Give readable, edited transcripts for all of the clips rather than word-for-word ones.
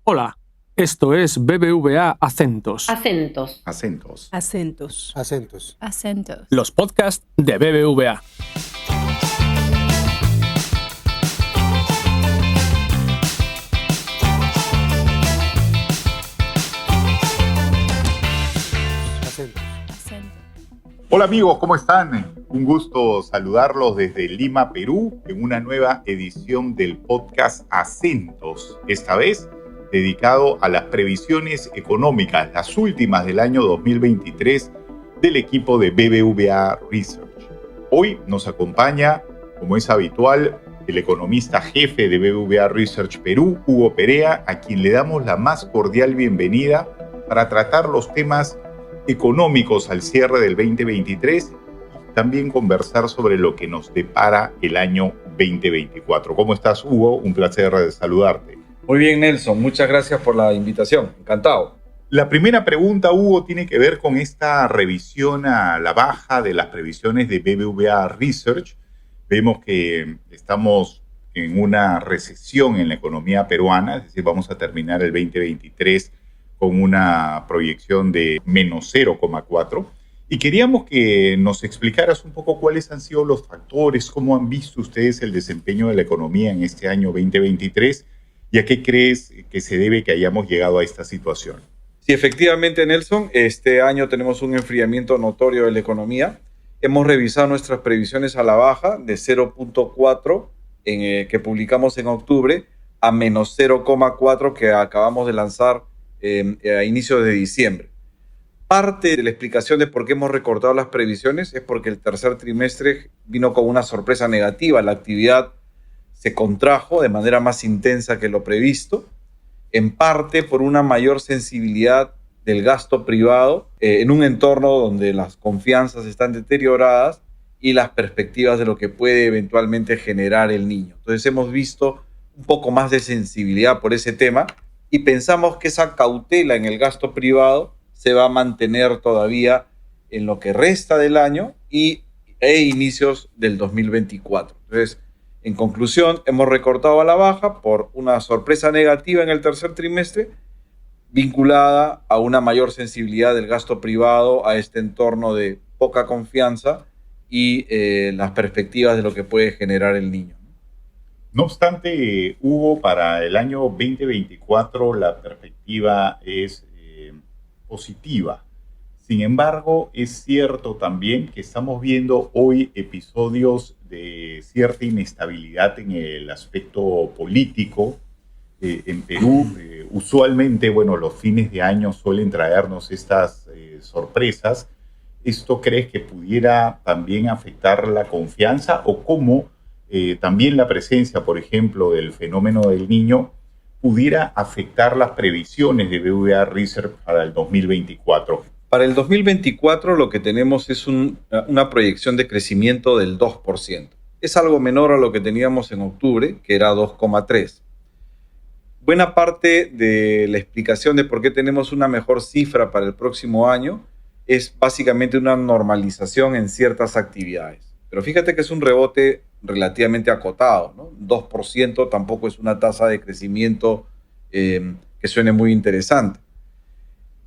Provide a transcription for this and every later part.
Hola, esto es BBVA Acentos. Acentos. Acentos. Acentos. Acentos. Acentos. Los podcasts de BBVA. Acentos. Acentos. Hola amigos, ¿cómo están? Un gusto saludarlos desde Lima, Perú, en una nueva edición del podcast Acentos. Esta vez dedicado a las previsiones económicas, las últimas del año 2023 del equipo de BBVA Research. Hoy nos acompaña, como es habitual, el economista jefe de BBVA Research Perú, Hugo Perea, a quien le damos la más cordial bienvenida para tratar los temas económicos al cierre del 2023 y también conversar sobre lo que nos depara el año 2024. ¿Cómo estás, Hugo? Un placer saludarte. Muy bien, Nelson. Muchas gracias por la invitación. Encantado. La primera pregunta, Hugo, tiene que ver con esta revisión a la baja de las previsiones de BBVA Research. Vemos que estamos en una recesión en la economía peruana, es decir, vamos a terminar el 2023 con una proyección de menos 0,4. Y queríamos que nos explicaras un poco cuáles han sido los factores, cómo han visto ustedes el desempeño de la economía en este año 2023 y a qué crees que se debe que hayamos llegado a esta situación. Sí, efectivamente, Nelson, este año tenemos un enfriamiento notorio de la economía. Hemos revisado nuestras previsiones a la baja de 0,4 que publicamos en octubre a menos 0,4 que acabamos de lanzar a inicios de diciembre. Parte de la explicación de por qué hemos recortado las previsiones es porque el tercer trimestre vino con una sorpresa negativa. La actividad se contrajo de manera más intensa que lo previsto, en parte por una mayor sensibilidad del gasto privado en un entorno donde las confianzas están deterioradas y las perspectivas de lo que puede eventualmente generar el niño. Entonces hemos visto un poco más de sensibilidad por ese tema y pensamos que esa cautela en el gasto privado se va a mantener todavía en lo que resta del año e inicios del 2024. Entonces, en conclusión, hemos recortado a la baja por una sorpresa negativa en el tercer trimestre vinculada a una mayor sensibilidad del gasto privado a este entorno de poca confianza y las perspectivas de lo que puede generar el niño. No obstante, Hugo, para el año 2024 la perspectiva es positiva. Sin embargo, es cierto también que estamos viendo hoy episodios de cierta inestabilidad en el aspecto político en Perú. Usualmente, los fines de año suelen traernos estas sorpresas. ¿Esto crees que pudiera también afectar la confianza o cómo también la presencia, por ejemplo, del fenómeno del niño pudiera afectar las previsiones de BBVA Research para el 2024? Para el 2024 lo que tenemos es una proyección de crecimiento del 2%. Es algo menor a lo que teníamos en octubre, que era 2,3%. Buena parte de la explicación de por qué tenemos una mejor cifra para el próximo año es básicamente una normalización en ciertas actividades. Pero fíjate que es un rebote relativamente acotado, ¿no? 2% tampoco es una tasa de crecimiento que suene muy interesante.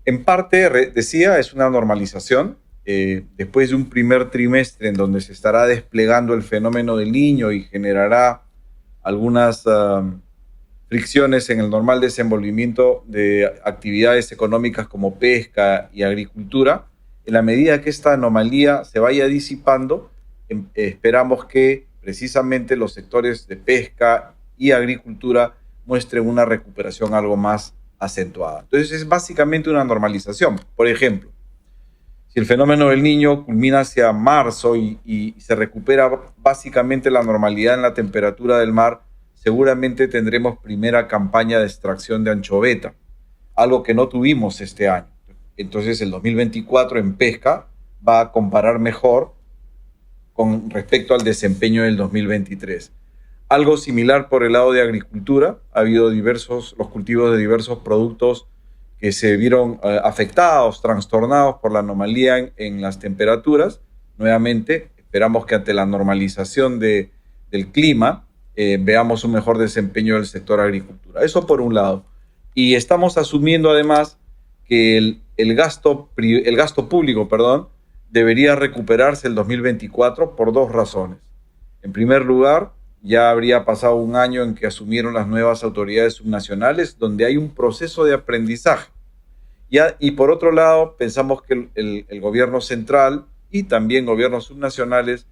En parte, decía, es una normalización. Después de un primer trimestre en donde se estará desplegando el fenómeno del niño y generará algunas fricciones en el normal desenvolvimiento de actividades económicas como pesca y agricultura, en la medida que esta anomalía se vaya disipando, esperamos que precisamente los sectores de pesca y agricultura muestren una recuperación algo más acentuada. Entonces es básicamente una normalización. Por ejemplo, si el fenómeno del niño culmina hacia marzo y se recupera básicamente la normalidad en la temperatura del mar, seguramente tendremos primera campaña de extracción de anchoveta, algo que no tuvimos este año. Entonces el 2024 en pesca va a comparar mejor con respecto al desempeño del 2023. Algo similar por el lado de agricultura. Ha habido los cultivos de diversos productos que se vieron afectados, trastornados por la anomalía en las temperaturas. Nuevamente, esperamos que ante la normalización del clima veamos un mejor desempeño del sector agricultura. Eso por un lado. Y estamos asumiendo además que el gasto público, debería recuperarse el 2024 por dos razones. En primer lugar, ya habría pasado un año en que asumieron las nuevas autoridades subnacionales, donde hay un proceso de aprendizaje. Y por otro lado, pensamos que el gobierno central y también gobiernos subnacionales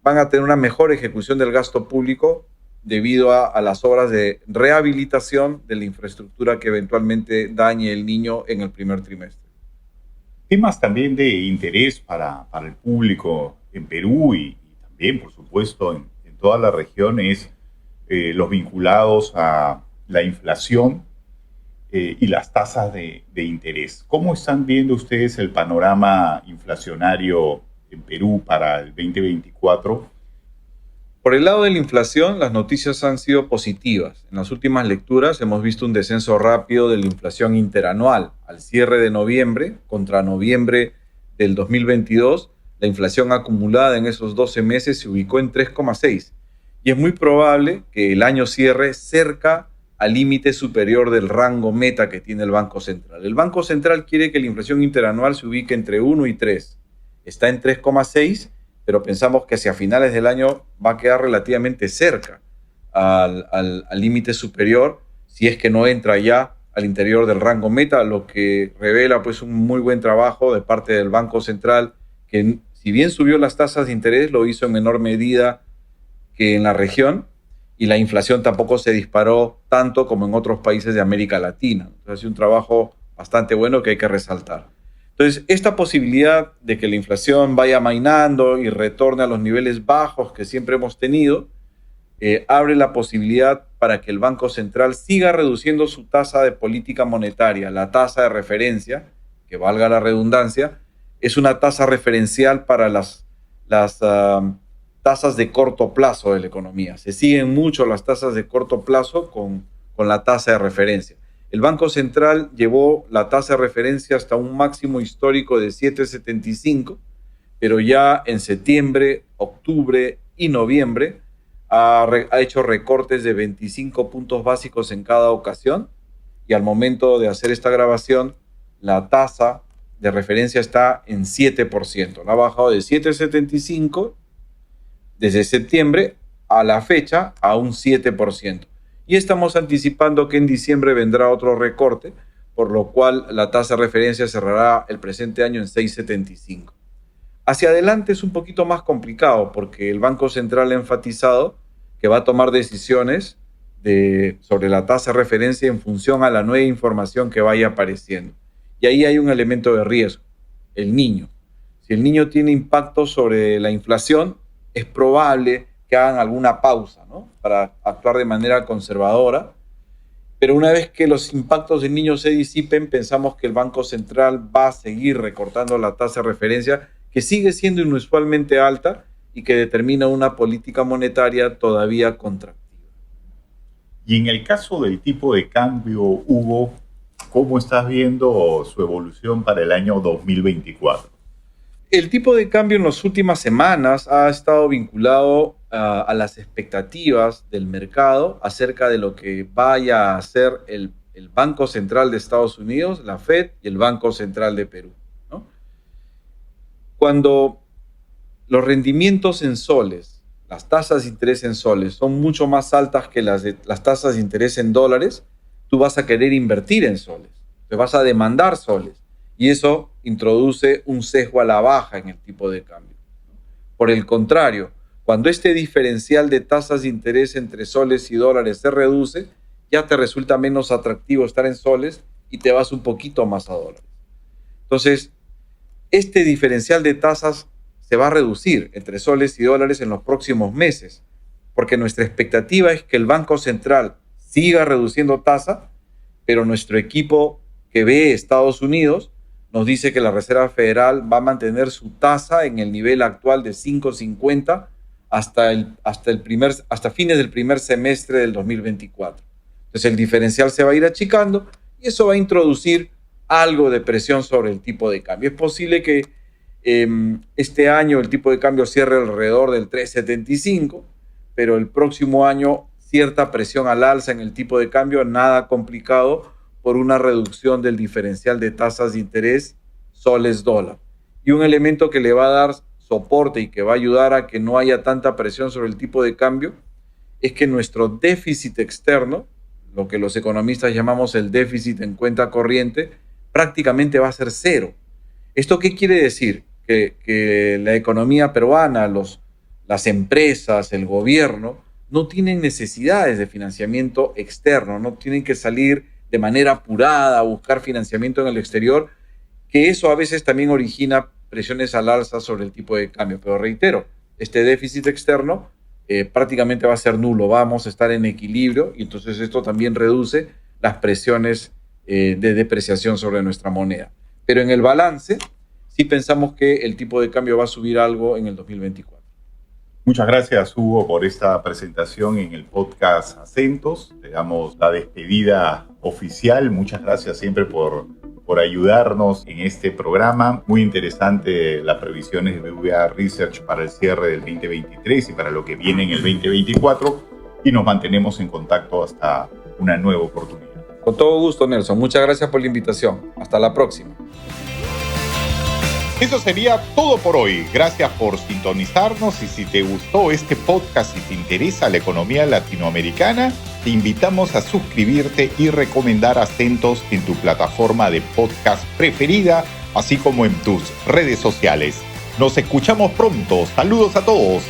van a tener una mejor ejecución del gasto público debido a las obras de rehabilitación de la infraestructura que eventualmente dañe el niño en el primer trimestre. Temas también de interés para el público en Perú y también, por supuesto, en toda la región es los vinculados a la inflación y las tasas de interés. ¿Cómo están viendo ustedes el panorama inflacionario en Perú para el 2024? Por el lado de la inflación, las noticias han sido positivas. En las últimas lecturas hemos visto un descenso rápido de la inflación interanual. Al cierre de noviembre, contra noviembre del 2022, la inflación acumulada en esos 12 meses se ubicó en 3,6. Y es muy probable que el año cierre cerca al límite superior del rango meta que tiene el Banco Central. El Banco Central quiere que la inflación interanual se ubique entre 1 y 3. Está en 3,6, pero pensamos que hacia finales del año va a quedar relativamente cerca al límite superior, si es que no entra ya al interior del rango meta, lo que revela pues un muy buen trabajo de parte del Banco Central, que si bien subió las tasas de interés, lo hizo en menor medida que en la región, y la inflación tampoco se disparó tanto como en otros países de América Latina. Entonces, es un trabajo bastante bueno que hay que resaltar. Entonces, esta posibilidad de que la inflación vaya amainando y retorne a los niveles bajos que siempre hemos tenido, abre la posibilidad para que el Banco Central siga reduciendo su tasa de política monetaria. La tasa de referencia, que valga la redundancia, es una tasa referencial para las tasas de corto plazo de la economía. Se siguen mucho las tasas de corto plazo con la tasa de referencia. El Banco Central llevó la tasa de referencia hasta un máximo histórico de 7,75, pero ya en septiembre, octubre y noviembre ha hecho recortes de 25 puntos básicos en cada ocasión, y al momento de hacer esta grabación, la tasa de referencia está en 7%. La ha bajado de 7,75 desde septiembre a la fecha a un 7%. Y estamos anticipando que en diciembre vendrá otro recorte, por lo cual la tasa de referencia cerrará el presente año en 6,75. Hacia adelante es un poquito más complicado porque el Banco Central ha enfatizado que va a tomar decisiones sobre la tasa de referencia en función a la nueva información que vaya apareciendo. Y ahí hay un elemento de riesgo, el niño. Si el niño tiene impacto sobre la inflación, es probable que hagan alguna pausa, ¿no?, para actuar de manera conservadora. Pero una vez que los impactos del niño se disipen, pensamos que el Banco Central va a seguir recortando la tasa de referencia, que sigue siendo inusualmente alta y que determina una política monetaria todavía contractiva. Y en el caso del tipo de cambio, Hugo, ¿cómo estás viendo su evolución para el año 2024? El tipo de cambio en las últimas semanas ha estado vinculado a las expectativas del mercado acerca de lo que vaya a hacer el Banco Central de Estados Unidos, la Fed, y el Banco Central de Perú, ¿no? Cuando los rendimientos en soles, las tasas de interés en soles, son mucho más altas que las tasas de interés en dólares, tú vas a querer invertir en soles, te vas a demandar soles. Y eso introduce un sesgo a la baja en el tipo de cambio. Por el contrario, cuando este diferencial de tasas de interés entre soles y dólares se reduce, ya te resulta menos atractivo estar en soles y te vas un poquito más a dólares. Entonces, este diferencial de tasas se va a reducir entre soles y dólares en los próximos meses, porque nuestra expectativa es que el Banco Central siga reduciendo tasa, pero nuestro equipo que ve Estados Unidos nos dice que la Reserva Federal va a mantener su tasa en el nivel actual de 5,50 hasta fines del primer semestre del 2024. Entonces el diferencial se va a ir achicando y eso va a introducir algo de presión sobre el tipo de cambio. Es posible que este año el tipo de cambio cierre alrededor del 3,75, pero el próximo año cierta presión al alza en el tipo de cambio, nada complicado, por una reducción del diferencial de tasas de interés soles-dólar. Y un elemento que le va a dar soporte y que va a ayudar a que no haya tanta presión sobre el tipo de cambio es que nuestro déficit externo, lo que los economistas llamamos el déficit en cuenta corriente, prácticamente va a ser cero. ¿Esto qué quiere decir? Que la economía peruana, las empresas, el gobierno, no tienen necesidades de financiamiento externo, no tienen que salir de manera apurada a buscar financiamiento en el exterior, que eso a veces también origina presiones al alza sobre el tipo de cambio. Pero reitero, este déficit externo prácticamente va a ser nulo, vamos a estar en equilibrio y entonces esto también reduce las presiones de depreciación sobre nuestra moneda. Pero en el balance, sí pensamos que el tipo de cambio va a subir algo en el 2024. Muchas gracias, Hugo, por esta presentación en el podcast Acentos. Le damos la despedida oficial. Muchas gracias siempre por ayudarnos en este programa. Muy interesante las previsiones de BBVA Research para el cierre del 2023 y para lo que viene en el 2024. Y nos mantenemos en contacto hasta una nueva oportunidad. Con todo gusto, Nelson. Muchas gracias por la invitación. Hasta la próxima. Eso sería todo por hoy. Gracias por sintonizarnos y si te gustó este podcast y te interesa la economía latinoamericana, te invitamos a suscribirte y recomendar Acentos en tu plataforma de podcast preferida, así como en tus redes sociales. Nos escuchamos pronto. Saludos a todos.